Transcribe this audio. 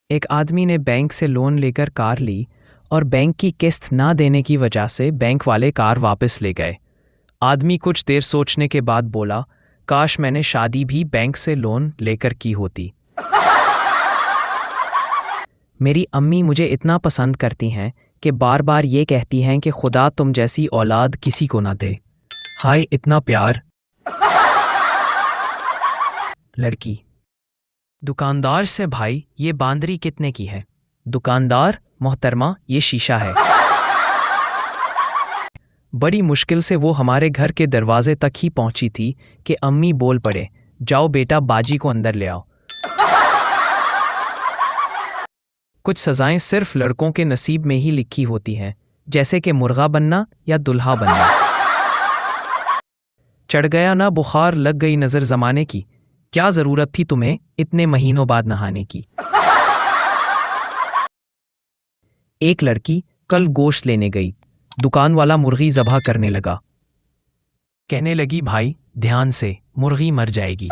एक आदमी ने बैंक से लोन लेकर कार ली और बैंक की किस्त ना देने की वजह से बैंक वाले कार वापस ले गए। आदमी कुछ देर सोचने के बाद बोला, काश मैंने शादी भी बैंक से लोन लेकर की होती। मेरी अम्मी मुझे इतना पसंद करती हैं कि बार बार ये कहती हैं कि खुदा तुम जैसी औलाद किसी को ना दे। हाय इतना प्यार। लड़की, दुकानदार से भाई ये बांदरी कितने की है? दुकानदार, मोहतरमा ये शीशा है। बड़ी मुश्किल से वो हमारे घर के दरवाजे तक ही पहुंची थी कि अम्मी बोल पड़े, जाओ बेटा बाजी को अंदर ले आओ। कुछ सजाएं सिर्फ लड़कों के नसीब में ही लिखी होती हैं, जैसे कि मुर्गा बनना या दुल्हा बनना। चढ़ गया ना बुखार, लग गई नजर जमाने की, क्या जरूरत थी तुम्हें इतने महीनों बाद नहाने की। एक लड़की कल गोश्त लेने गई, दुकान वाला मुर्गी ज़बह करने लगा। कहने लगी, भाई ध्यान से, मुर्गी मर जाएगी।